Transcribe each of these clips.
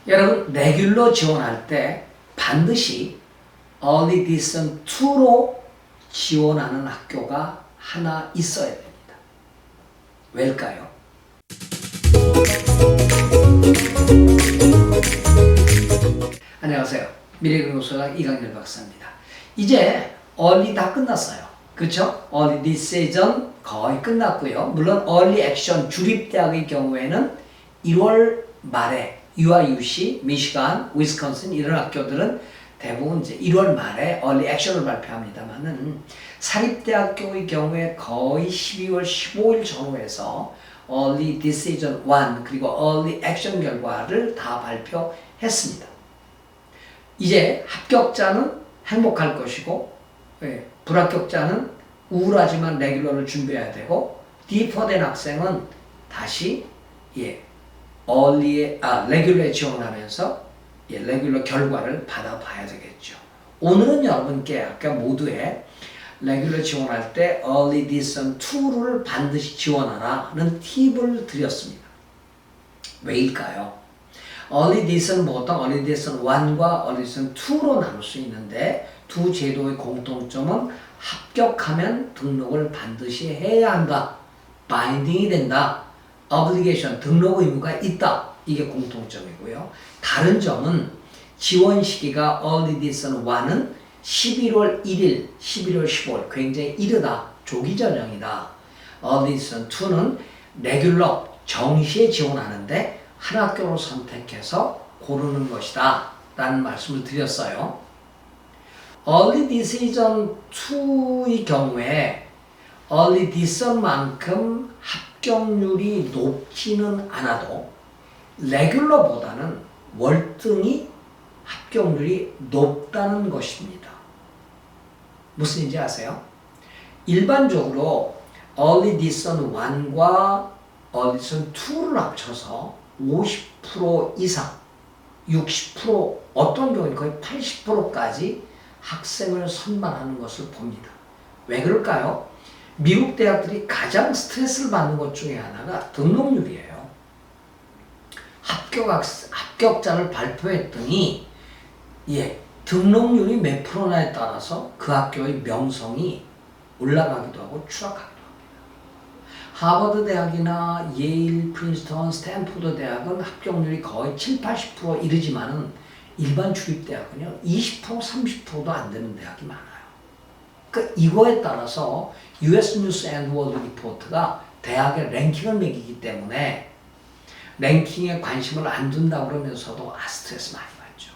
여러분 레귤러 지원할 때 반드시 Early Edition 2로 지원하는 학교가 하나 있어야 됩니다. 왜일까요? 안녕하세요. 미래교육소장 이강렬 박사입니다. 이제 Early 다 끝났어요. 그렇죠? Early Decision 거의 끝났고요. 물론 Early Action 주립대학의 경우에는 1월 말에 UIUC, 미시간, 위스콘신 이런 학교들은 대부분 이제 1월 말에 Early Action을 발표합니다만은 사립대학교의 경우에 거의 12월 15일 전후해서 Early Decision 1 그리고 Early Action 결과를 다 발표했습니다. 이제 합격자는 행복할 것이고 불합격자는 우울하지만 레귤러를 준비해야 되고 디퍼된 학생은 다시 레귤러에 지원하면서 레귤러 결과를 받아봐야 되겠죠. 오늘은 여러분께 아까 모두에 레귤러 지원할 때 Early Edition 2를 반드시 지원하라는 팁을 드렸습니다. 왜일까요? Early Edition 보통 Early Edition 1과 Early Edition 2로 나눌 수 있는데 두 제도의 공통점은 합격하면 등록을 반드시 해야 한다. 바인딩이 된다. obligation, 등록 의무가 있다. 이게 공통점이고요. 다른 점은 지원 시기가 Early Edition 1은 11월 1일, 11월 15일 굉장히 이르다. 조기 전형이다. Early Edition 2는 레귤러 정시에 지원하는데 한 학교로 선택해서 고르는 것이다. 라는 말씀을 드렸어요. Early Decision 2의 경우에 Early Decision만큼 합격률이 높지는 않아도 레귤러보다는 월등히 합격률이 높다는 것입니다. 무슨 얘기인지 아세요? 일반적으로 Early Edition 1과 Early Edition 2를 합쳐서 50% 이상, 60% 어떤 경우는 거의 80%까지 학생을 선발하는 것을 봅니다. 왜 그럴까요? 미국 대학들이 가장 스트레스를 받는 것 중에 하나가 등록률이에요. 합격자를 발표했더니 등록률이 몇 프로나에 따라서 그 학교의 명성이 올라가기도 하고 추락하기도 합니다. 하버드 대학이나 예일, 프린스턴, 스탠포드 대학은 합격률이 거의 7, 80% 이르지만은 일반 주립대학은요 20%, 30%도 안 되는 대학이 많아요. 그러니까 이거에 따라서 US News and World Report가 대학의 랭킹을 매기기 때문에 랭킹에 관심을 안 둔다 그러면서도 스트레스 많이 받죠.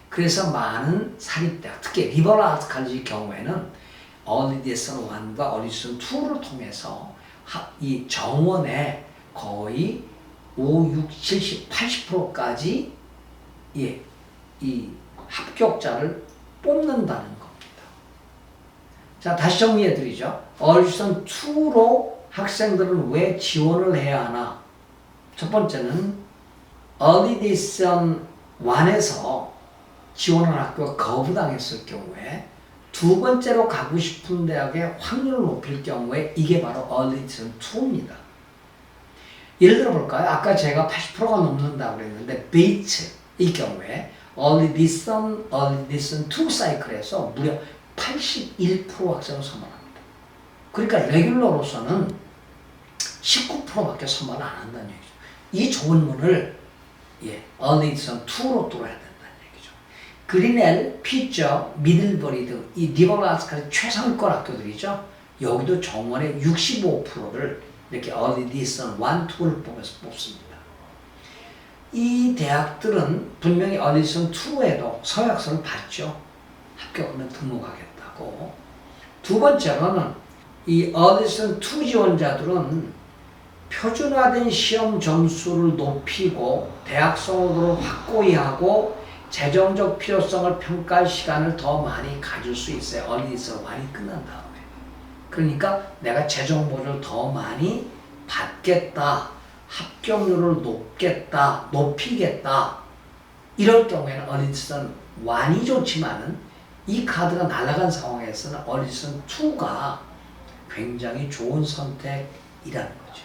그래서 많은 사립대학, 특히 리버럴 아트 칼리지 경우에는 Early Edition 1과 Early Edition 2를 통해서 이 정원의 거의 5, 6, 70, 80%까지 이 합격자를 뽑는다는 겁니다. 자, 다시 정리해 드리죠. Early Edition 2로 학생들은 왜 지원을 해야 하나? 첫 번째는 Early Edition 1에서 지원하는 학교가 거부당했을 경우에 두 번째로 가고 싶은 대학의 확률을 높일 경우에 이게 바로 Early Edition 2입니다. 예를 들어 볼까요? 아까 제가 80%가 넘는다고 그랬는데 베이츠 이 경우에 Early Edition 2 사이클에서 무려 81% 학생을 선발합니다. 그러니까 레귤러로서는 19%밖에 선발 안 한다는 얘기죠. 이 좋은 문을 Early Edition 2로 뚫어야 된다는 얘기죠. 그리넬, 피처, 미들버리 등 이 리버럴 아트까지 최상위권 학교들이죠. 여기도 정원의 65%를 이렇게 Early Edition 1, 2를 뽑습니다. 이 대학들은 분명히 Early Edition 2에도 서약서를 받죠. 합격하면 등록하겠다고. 두 번째로는 이 Early Edition 2 지원자들은 표준화된 시험 점수를 높이고 대학 선호도를 확고히 하고 재정적 필요성을 평가할 시간을 더 많이 가질 수 있어요. Early Edition 1이 끝난 다음에. 그러니까 내가 재정 보조를 더 많이 받겠다. 합격률을 높이겠다. 이럴 경우에는 Early Edition 1이 좋지만은 이 카드가 날아간 상황에서는 Early Edition 2가 굉장히 좋은 선택이라는 거죠.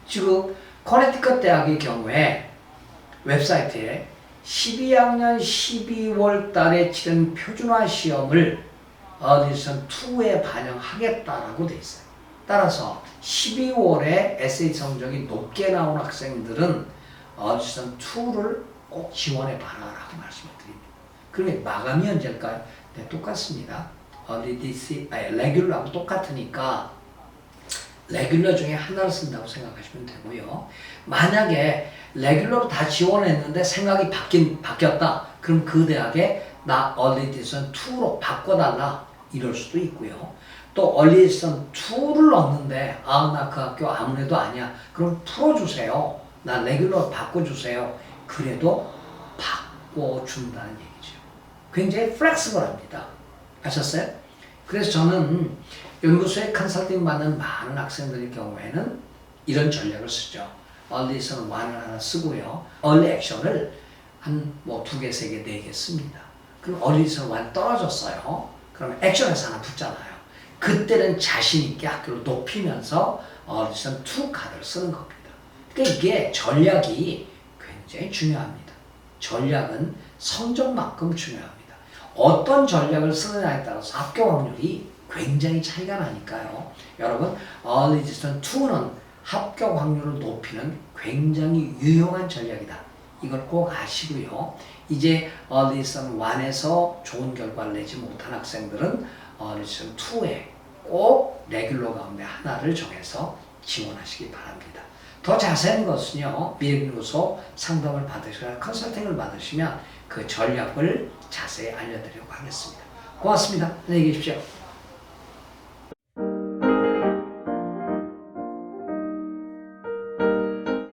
지금 커네티컷 대학의 경우에 웹사이트에 12학년 12월 달에 치른 표준화 시험을 어디션 2에 반영하겠다라고 돼 있어요. 따라서 12월에 에세이 성적이 높게 나온 학생들은 어디션 2를 꼭 지원해 봐라라고 말씀을 드립니다. 그러면 마감이 언제일까요? 네, 똑같습니다. 레귤러하고 똑같으니까 레귤러 중에 하나를 쓴다고 생각하시면 되고요. 만약에 레귤러로 다 지원했는데 생각이 바뀌었다. 그럼 그 대학에 나 얼리디션 2로 바꿔달라. 이럴 수도 있고요. 또 얼리디션 2를 넣었는데 나 그 학교 아무래도 아니야. 그럼 풀어주세요. 나 레귤러로 바꿔주세요. 그래도 바꿔준다는 얘기죠. 굉장히 플렉스블합니다. 아셨어요? 그래서 저는 연구소에 컨설팅 받는 많은 학생들의 경우에는 이런 전략을 쓰죠. 얼리디션 1을 하나 쓰고요. 얼리 액션을 한 뭐 2개, 3개, 4개 씁니다. 그럼 얼리디션 1 떨어졌어요. 그러면 액션에서 하나 붙잖아요. 그때는 자신 있게 학교를 높이면서 얼리디션 2 카드를 쓰는 겁니다. 그러니까 이게 전략이 굉장히 중요합니다. 전략은 성적만큼 중요합니다. 어떤 전략을 쓰느냐에 따라서 합격 확률이 굉장히 차이가 나니까요. 여러분, 얼리디션 2는 합격 확률을 높이는 굉장히 유용한 전략이다. 이걸 꼭 아시고요. 이제 얼리디션 1에서 좋은 결과를 내지 못한 학생들은 얼리디션 2에 꼭 레귤러 가운데 하나를 정해서 지원하시기 바랍니다. 더 자세한 것은요, 미래연구소 상담을 받으시거나 컨설팅을 받으시면 그 전략을 자세히 알려드리려고 하겠습니다. 고맙습니다. 안녕히 계십시오.